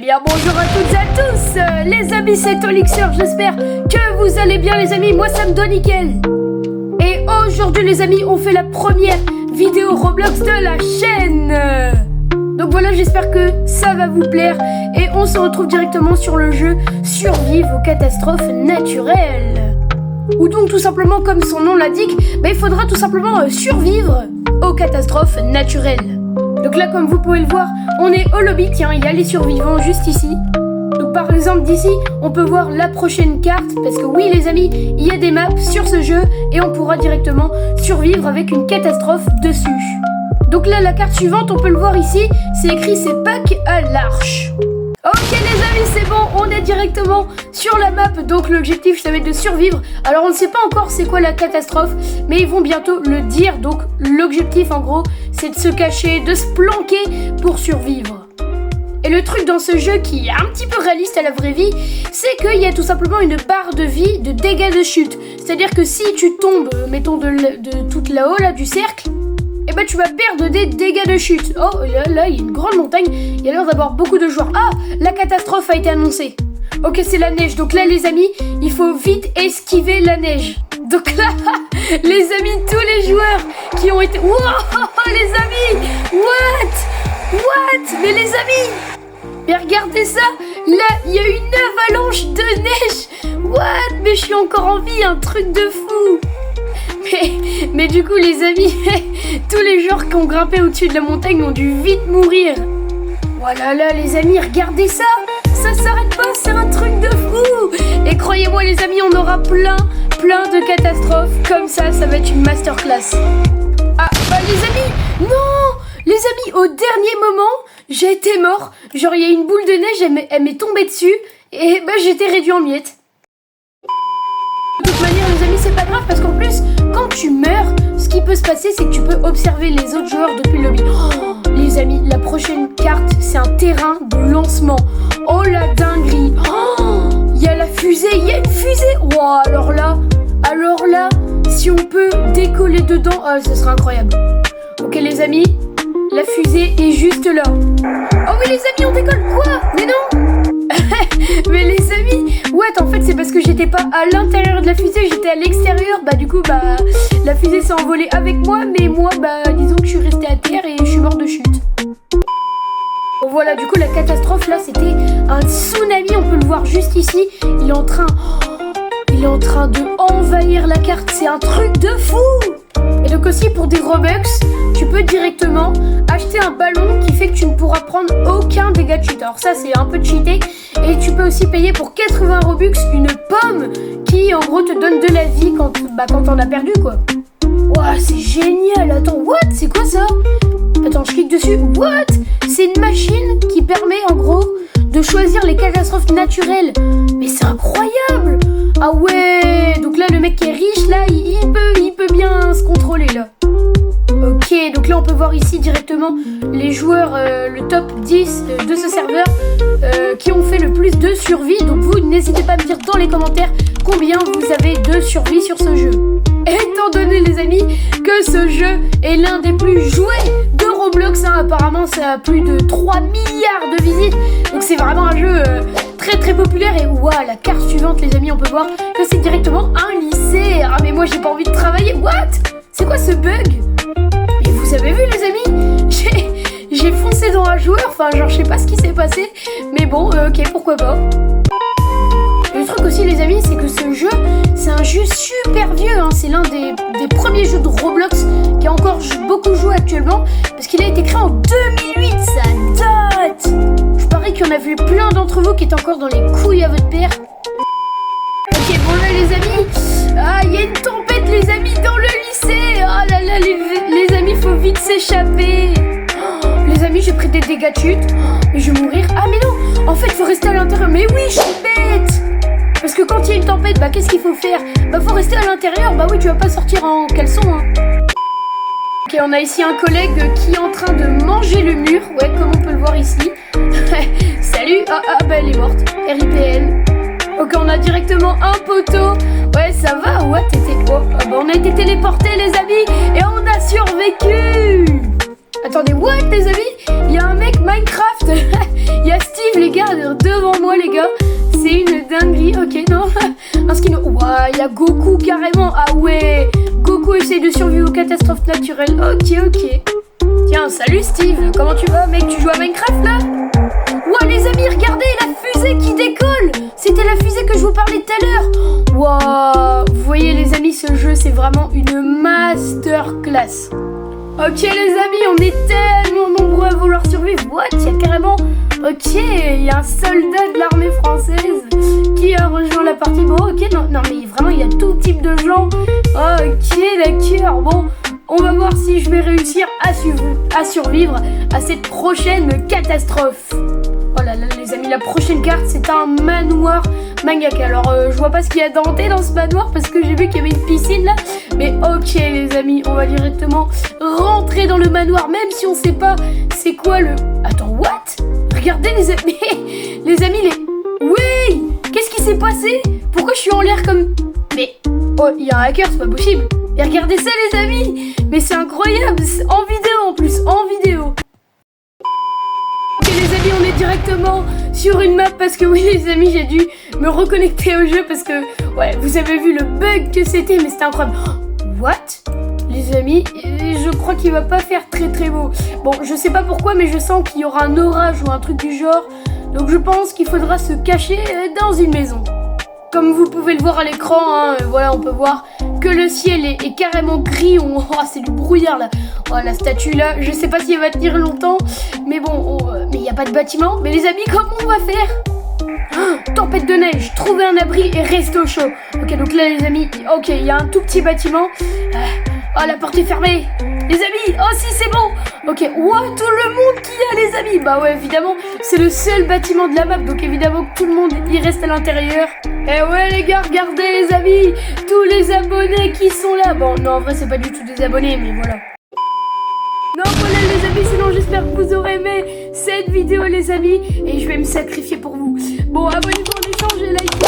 bien bonjour à toutes et à tous, les amis, c'est Olixir, j'espère que vous allez bien les amis, moi ça me donne nickel. Et aujourd'hui les amis, on fait la première vidéo Roblox de la chaîne. Donc voilà, j'espère que ça va vous plaire et on se retrouve directement sur le jeu Survivre aux catastrophes naturelles. Ou donc tout simplement comme son nom l'indique, il faudra tout simplement survivre aux catastrophes naturelles. Donc là, comme vous pouvez le voir, on est au lobby, tiens, il y a les survivants juste ici. Donc par exemple d'ici, on peut voir la prochaine carte, parce que oui les amis, il y a des maps sur ce jeu et on pourra directement survivre avec une catastrophe dessus. Donc là, la carte suivante, on peut le voir ici, c'est écrit c'est Pâques à l'Arche. Ok les amis, c'est bon, on est directement sur la map, donc l'objectif ça va être de survivre. Alors on ne sait pas encore c'est quoi la catastrophe, mais ils vont bientôt le dire, donc l'objectif en gros c'est de se cacher, de se planquer pour survivre. Et le truc dans ce jeu qui est un petit peu réaliste à la vraie vie, c'est qu'il y a tout simplement une barre de vie de dégâts de chute. C'est-à-dire que si tu tombes, mettons de tout là-haut là du cercle, et tu vas perdre des dégâts de chute. Oh, là, il y a une grande montagne. Il y a l'air d'avoir beaucoup de joueurs. Ah, la catastrophe a été annoncée. Ok, c'est la neige. Donc là, les amis, il faut vite esquiver la neige. Donc là, les amis, tous les joueurs qui ont été... Wow, les amis, What Mais les amis, mais regardez ça. Là, il y a une avalanche de neige. What Mais je suis encore en vie, un truc de fou. Mais du coup les amis, tous les joueurs qui ont grimpé au-dessus de la montagne ont dû vite mourir. Voilà là les amis, regardez ça. Ça s'arrête pas, c'est un truc de fou. Et croyez-moi les amis, on aura plein de catastrophes. Comme ça va être une masterclass. Ah les amis, non. Les amis, au dernier moment, j'ai été mort. Genre il y a une boule de neige, elle m'est tombée dessus. Et j'étais réduit en miettes. De toute manière les amis, c'est pas grave parce qu'en plus quand tu meurs, ce qui peut se passer c'est que tu peux observer les autres joueurs depuis le lobby. Oh, les amis, la prochaine carte c'est un terrain de lancement. Oh la dinguerie. Oh, il y a la fusée, il y a une fusée. Wow, alors là, si on peut décoller dedans, ce serait incroyable. Ok les amis, la fusée est juste là. Oh oui les amis, on décolle. Quoi? Mais non. Mais les amis, en fait c'est parce que j'étais pas à l'intérieur de la fusée, j'étais à l'extérieur. Du coup la fusée s'est envolée avec moi, mais moi disons que je suis restée à terre et je suis mort de chute. Bon voilà, du coup la catastrophe là c'était un tsunami, on peut le voir juste ici. Il est en train de envahir la carte, c'est un truc de fou. Et donc aussi pour des Robux, tu peux directement acheter un ballon qui fait que tu ne pourras prendre aucun dégât de chute. Alors ça c'est un peu cheaté. Et tu peux aussi payer pour 80 Robux une pomme qui en gros te donne de la vie quand t'en as perdu quoi. Ouah, c'est génial. Attends, c'est quoi ça? Attends, je clique dessus. C'est une machine qui permet en gros de choisir les catastrophes naturelles. Mais c'est incroyable. Ah ouais, donc là le mec qui est riche là, il peut bien se contrôler là. Ok, donc là on peut voir ici directement les joueurs, le top 10 de ce serveur qui ont fait le plus de survie. Donc vous n'hésitez pas à me dire dans les commentaires combien vous avez de survie sur ce jeu. Étant donné les amis que ce jeu est l'un des plus joués de Roblox, apparemment ça a plus de 3 milliards de visites. Donc c'est vraiment un jeu très populaire. Et la carte suivante les amis, on peut voir que c'est directement un lycée. Ah mais moi j'ai pas envie de travailler. C'est quoi ce bug? Et vous avez vu les amis, j'ai foncé dans un joueur, je sais pas ce qui s'est passé, mais bon, ok, pourquoi pas. Le truc aussi les amis, c'est que ce jeu, c'est un jeu super vieux, c'est l'un des premiers jeux de Roblox qui a encore beaucoup joué actuellement, parce qu'il a été créé en 2008, ça date. Je parie qu'il y en a vu plein d'entre vous qui étaient encore dans les couilles à votre père. Ok, bon là les amis, il y a une tempête les amis dans le lycée. Oh là là les amis, faut vite s'échapper. Les amis, j'ai pris des dégâts de chute. Mais je vais mourir. Ah mais non, en fait faut rester à l'intérieur. Mais oui, je suis bête. Parce que quand il y a une tempête, qu'est-ce qu'il faut faire? Faut rester à l'intérieur. Oui, tu vas pas sortir en caleçon Ok, on a ici un collègue qui est en train de manger le mur. Ouais, comme on peut le voir ici. Salut. Elle est morte. RIPL. Ok, on a directement un poteau. Ouais, ça va. On a été téléportés les amis. Et on a survécu. Attendez, what les amis? Il y a un mec Minecraft. Il y a Steve les gars devant moi les gars. C'est une dinguerie, ok non. Un skin, ouah, il y a Goku carrément. Ah ouais, Goku essaye de survivre aux catastrophes naturelles. Ok. Tiens, salut Steve, comment tu vas mec? Tu joues à Minecraft là? Ouah les amis, regardez la fusée qui décolle. C'était la fusée que je vous parlais tout à l'heure. Ouah, vous voyez les amis, ce jeu c'est vraiment une masterclass. Ok les amis, on est tellement nombreux à vouloir survivre. What? Il y a carrément... Ok, il y a un soldat de l'armée française qui a rejoint la partie. Bon ok, non mais vraiment il y a tout type de gens. Ok d'accord, bon, on va voir si je vais réussir à survivre à cette prochaine catastrophe. Oh là là les amis, la prochaine carte c'est un manoir mangaka. Alors je vois pas ce qu'il y a denté dans ce manoir parce que j'ai vu qu'il y avait une piscine là. Mais ok les amis, on va directement rentrer dans le manoir même si on sait pas c'est quoi le... Attends, what? Regardez les amis, les amis, Oui! Qu'est-ce qui s'est passé? Pourquoi je suis en l'air comme... Mais... Oh, il y a un hacker, c'est pas possible. Et regardez ça les amis. Mais c'est incroyable, en vidéo en plus, en vidéo. Ok les amis, on est directement sur une map parce que oui les amis, j'ai dû me reconnecter au jeu parce que... Ouais, vous avez vu le bug que c'était, mais c'était incroyable. What? Les amis, je crois qu'il va pas faire très beau. Bon, je sais pas pourquoi, mais je sens qu'il y aura un orage ou un truc du genre. Donc je pense qu'il faudra se cacher dans une maison. Comme vous pouvez le voir à l'écran, hein, voilà, on peut voir que le ciel est carrément gris. Oh, c'est du brouillard là. Oh, la statue là, je sais pas si elle va tenir longtemps. Mais bon, mais il n'y a pas de bâtiment. Mais les amis, comment on va faire? Tempête de neige, trouver un abri et rester au chaud. Ok, donc là les amis, ok, il y a un tout petit bâtiment. Oh, la porte est fermée. Les amis, oh si c'est bon. Ok, wow, tout le monde qui y a les amis. Bah ouais, évidemment, c'est le seul bâtiment de la map. Donc évidemment que tout le monde y reste à l'intérieur. Eh ouais les gars, regardez les amis, tous les abonnés qui sont là. Bon, non, en vrai c'est pas du tout des abonnés, mais voilà. Non voilà les amis, sinon j'espère que vous aurez aimé cette vidéo les amis. Et je vais me sacrifier pour vous. Bon, abonnez-vous en échange et likez.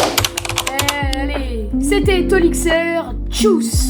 Allez, c'était Tolixer, tchuss.